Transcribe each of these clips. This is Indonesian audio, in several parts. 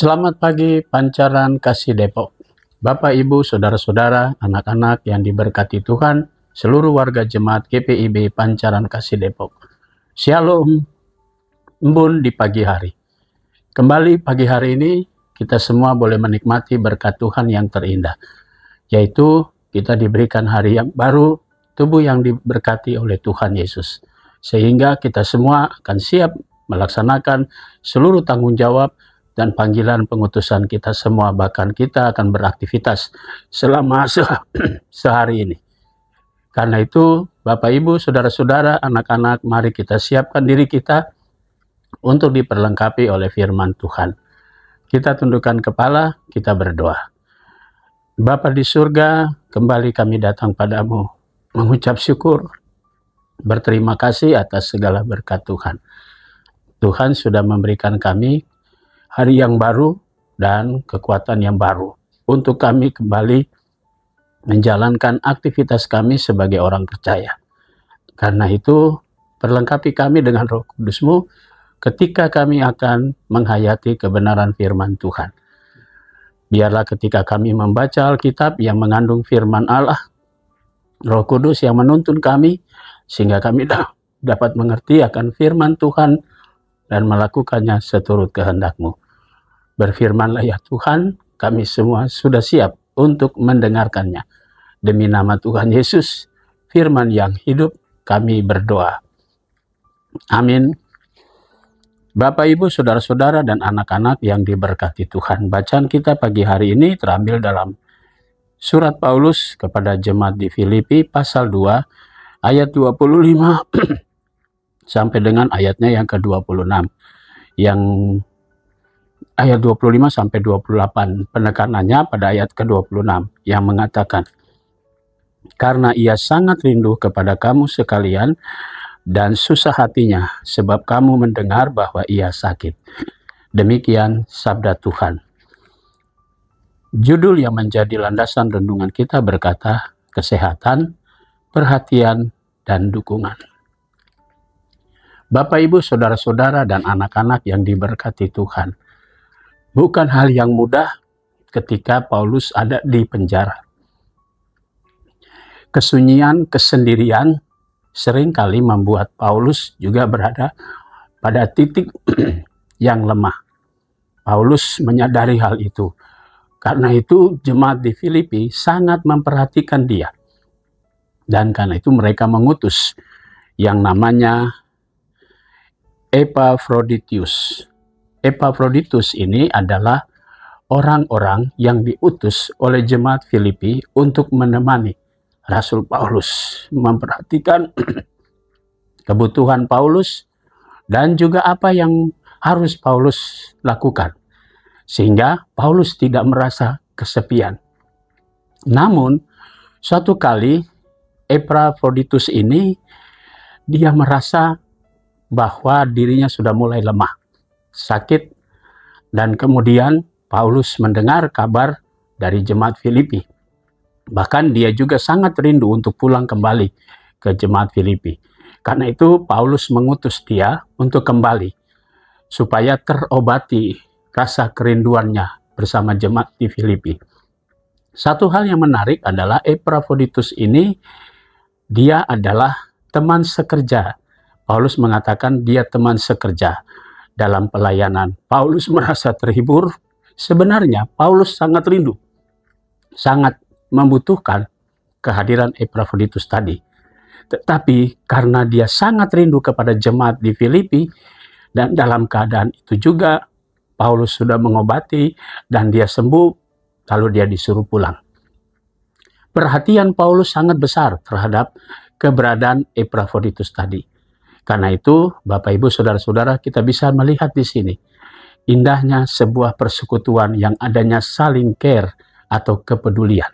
Selamat pagi Pancaran Kasih Depok. Bapak, Ibu, Saudara-saudara, anak-anak yang diberkati Tuhan, seluruh warga jemaat GPIB Pancaran Kasih Depok. Shalom, embun di pagi hari. Kembali pagi hari ini, kita semua boleh menikmati berkat Tuhan yang terindah, yaitu kita diberikan hari yang baru, tubuh yang diberkati oleh Tuhan Yesus. Sehingga kita semua akan siap melaksanakan seluruh tanggung jawab dan panggilan pengutusan kita semua, bahkan kita akan beraktivitas selama sehari ini. Karena itu, Bapak, Ibu, Saudara-saudara, anak-anak, mari kita siapkan diri kita untuk diperlengkapi oleh firman Tuhan. Kita tundukkan kepala, kita berdoa. Bapa di surga, kembali kami datang padamu, mengucap syukur, berterima kasih atas segala berkat Tuhan. Tuhan sudah memberikan kami hari yang baru dan kekuatan yang baru untuk kami kembali menjalankan aktivitas kami sebagai orang percaya. Karena itu, perlengkapi kami dengan Roh Kudus-Mu ketika kami akan menghayati kebenaran firman Tuhan. Biarlah ketika kami membaca Alkitab yang mengandung firman Allah, Roh Kudus yang menuntun kami sehingga kami dapat mengerti akan firman Tuhan dan melakukannya seturut kehendak-Mu. Berfirmanlah ya Tuhan, kami semua sudah siap untuk mendengarkannya. Demi nama Tuhan Yesus, firman yang hidup, kami berdoa. Amin. Bapak, Ibu, Saudara-saudara, dan anak-anak yang diberkati Tuhan. Bacaan kita pagi hari ini terambil dalam surat Paulus kepada jemaat di Filipi, pasal 2, ayat 25, sampai dengan ayatnya yang ke-26. Yang ayat 25 sampai 28, penekanannya pada ayat ke-26 yang mengatakan, karena ia sangat rindu kepada kamu sekalian dan susah hatinya sebab kamu mendengar bahwa ia sakit. Demikian sabda Tuhan. Judul yang menjadi landasan renungan kita berkata, kesehatan, perhatian, dan dukungan. Bapak, Ibu, Saudara-saudara, dan anak-anak yang diberkati Tuhan, bukan hal yang mudah ketika Paulus ada di penjara. Kesunyian, kesendirian seringkali membuat Paulus juga berada pada titik yang lemah. Paulus menyadari hal itu. Karena itu jemaat di Filipi sangat memperhatikan dia. Dan karena itu mereka mengutus yang namanya Epaphroditus. Epaphroditus ini adalah orang-orang yang diutus oleh jemaat Filipi untuk menemani Rasul Paulus, memperhatikan kebutuhan Paulus dan juga apa yang harus Paulus lakukan, sehingga Paulus tidak merasa kesepian. Namun, suatu kali Epaphroditus ini dia merasa bahwa dirinya sudah mulai lemah, sakit, dan kemudian Paulus mendengar kabar dari jemaat Filipi. Bahkan dia juga sangat rindu untuk pulang kembali ke jemaat Filipi. Karena itu Paulus mengutus dia untuk kembali supaya terobati rasa kerinduannya bersama jemaat di Filipi. Satu hal yang menarik adalah Epaphroditus ini dia adalah teman sekerja. Paulus mengatakan dia teman sekerja dalam pelayanan. Paulus merasa terhibur. Sebenarnya Paulus sangat rindu, sangat membutuhkan kehadiran Epaphroditus tadi. Tetapi karena dia sangat rindu kepada jemaat di Filipi, dan dalam keadaan itu juga Paulus sudah mengobati dan dia sembuh, lalu dia disuruh pulang. Perhatian Paulus sangat besar terhadap keberadaan Epaphroditus tadi. Karena itu, Bapak, Ibu, Saudara-saudara, kita bisa melihat di sini indahnya sebuah persekutuan yang adanya saling care atau kepedulian.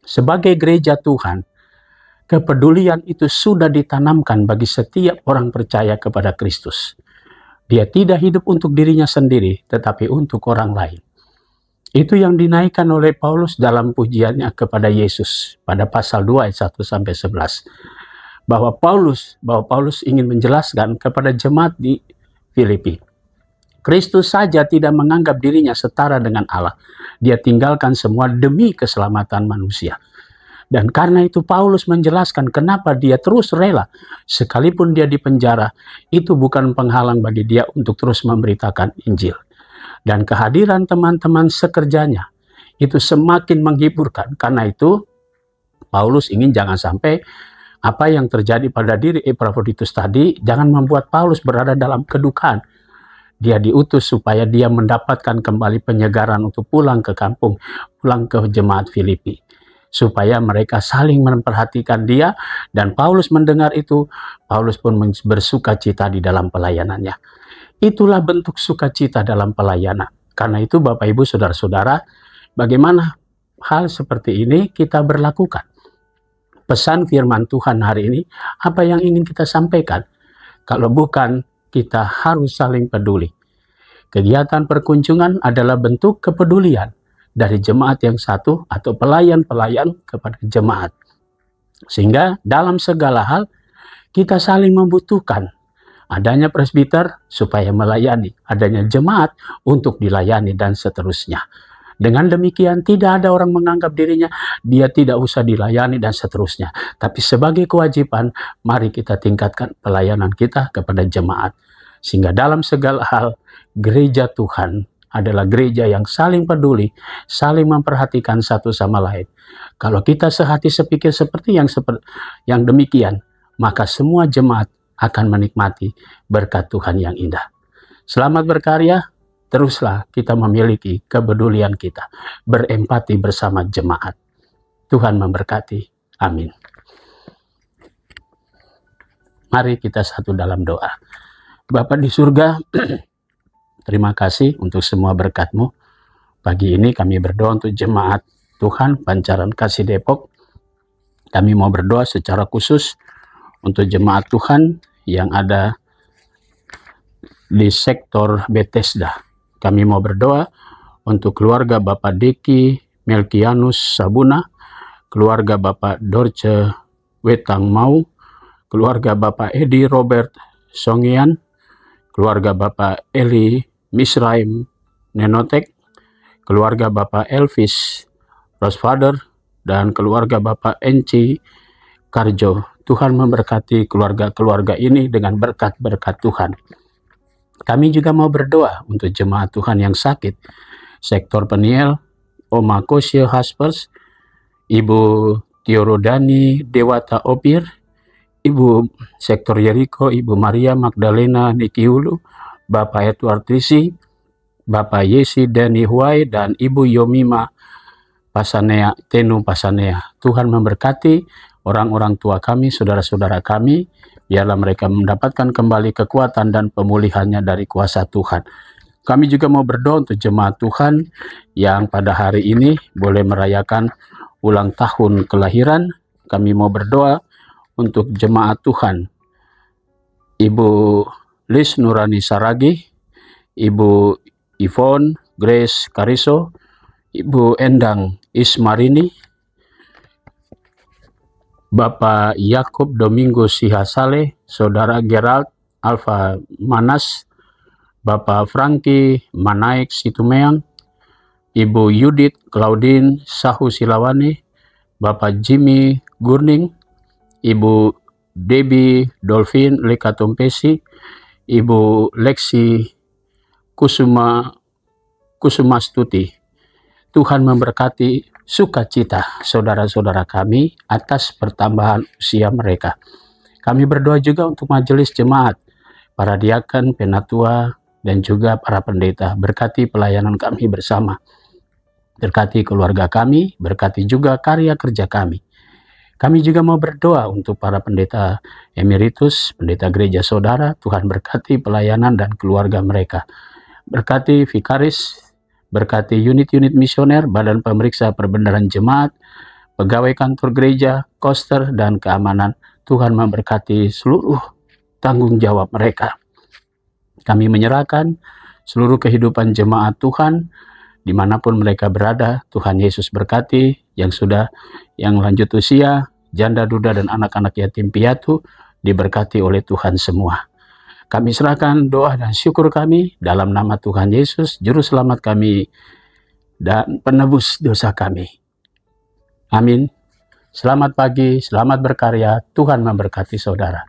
Sebagai gereja Tuhan, kepedulian itu sudah ditanamkan bagi setiap orang percaya kepada Kristus. Dia tidak hidup untuk dirinya sendiri, tetapi untuk orang lain. Itu yang dinaikkan oleh Paulus dalam pujiannya kepada Yesus pada pasal 2 ayat 1-11. Bahwa Paulus ingin menjelaskan kepada jemaat di Filipi Kristus saja tidak menganggap dirinya setara dengan Allah. Dia tinggalkan semua demi keselamatan manusia. Dan karena itu Paulus menjelaskan kenapa dia terus rela, sekalipun dia dipenjara, itu bukan penghalang bagi dia untuk terus memberitakan Injil. Dan kehadiran teman-teman sekerjanya itu semakin menghiburkan. Karena itu Paulus ingin jangan sampai apa yang terjadi pada diri Epafroditus tadi, jangan membuat Paulus berada dalam kedukaan. Dia diutus supaya dia mendapatkan kembali penyegaran untuk pulang ke kampung, pulang ke jemaat Filipi. Supaya mereka saling memperhatikan dia, dan Paulus mendengar itu, Paulus pun bersuka cita di dalam pelayanannya. Itulah bentuk sukacita dalam pelayanan. Karena itu Bapak Ibu Saudara-saudara, bagaimana hal seperti ini kita berlakukan? Pesan firman Tuhan hari ini, apa yang ingin kita sampaikan? Kalau bukan, kita harus saling peduli. Kegiatan perkunjungan adalah bentuk kepedulian dari jemaat yang satu atau pelayan-pelayan kepada jemaat. Sehingga dalam segala hal, kita saling membutuhkan. Adanya presbiter supaya melayani, adanya jemaat untuk dilayani, dan seterusnya. Dengan demikian tidak ada orang menganggap dirinya dia tidak usah dilayani dan seterusnya. Tapi sebagai kewajiban, mari kita tingkatkan pelayanan kita kepada jemaat. Sehingga dalam segala hal, gereja Tuhan adalah gereja yang saling peduli, saling memperhatikan satu sama lain. Kalau kita sehati sepikir seperti yang demikian, maka semua jemaat akan menikmati berkat Tuhan yang indah. Selamat berkarya. Teruslah kita memiliki kepedulian kita, berempati bersama jemaat. Tuhan memberkati. Amin. Mari kita satu dalam doa. Bapa di surga, terima kasih untuk semua berkat-Mu. Pagi ini kami berdoa untuk jemaat Tuhan Pancaran Kasih Depok. Kami mau berdoa secara khusus untuk jemaat Tuhan yang ada di sektor Bethesda. Kami mau berdoa untuk keluarga Bapak Deki Melkianus Sabuna, keluarga Bapak Dorce Wetang Mau, keluarga Bapak Edi Robert Songian, keluarga Bapak Eli Misraim Nenotek, keluarga Bapak Elvis Rosfather, dan keluarga Bapak Enci Karjo. Tuhan memberkati keluarga-keluarga ini dengan berkat-berkat Tuhan. Kami juga mau berdoa untuk jemaat Tuhan yang sakit, sektor Peniel, Oma Kosio Haspers, Ibu Tiorodani Dewata Opir, Ibu sektor Yeriko, Ibu Maria Magdalena Nikiulu, Bapak Edward Risi, Bapak Yesi Deni Huai, dan Ibu Yomima Pasanea, Tenu Pasanea. Tuhan memberkati orang-orang tua kami, saudara-saudara kami, biarlah mereka mendapatkan kembali kekuatan dan pemulihannya dari kuasa Tuhan. Kami juga mau berdoa untuk jemaat Tuhan yang pada hari ini boleh merayakan ulang tahun kelahiran. Kami mau berdoa untuk jemaat Tuhan, Ibu Lis Nurani Saragi, Ibu Yvonne Grace Kariso, Ibu Endang Ismarini, Bapak Yakub Domingo Sihasale, Saudara Gerald Alfa Manas, Bapak Franky Manaik Situmeang, Ibu Yudit Claudine Sahu Silawani, Bapak Jimmy Gurning, Ibu Debbie Dolphin Lekatompesi, Ibu Lexi Kusumastuti. Tuhan memberkati sukacita saudara-saudara kami atas pertambahan usia mereka. Kami berdoa juga untuk majelis jemaat, para diaken, penatua, dan juga para pendeta. Berkati pelayanan kami bersama. Berkati keluarga kami, berkati juga karya kerja kami. Kami juga mau berdoa untuk para pendeta emeritus, pendeta gereja saudara. Tuhan berkati pelayanan dan keluarga mereka. Berkati vikaris, berkati unit-unit misioner, badan pemeriksa perbendaharaan jemaat, pegawai kantor gereja, koster, dan keamanan. Tuhan memberkati seluruh tanggung jawab mereka. Kami menyerahkan seluruh kehidupan jemaat Tuhan, dimanapun mereka berada. Tuhan Yesus berkati yang lanjut usia, janda duda dan anak-anak yatim piatu, diberkati oleh Tuhan semua. Kami serahkan doa dan syukur kami dalam nama Tuhan Yesus, Juru Selamat kami dan penebus dosa kami. Amin. Selamat pagi, selamat berkarya, Tuhan memberkati saudara.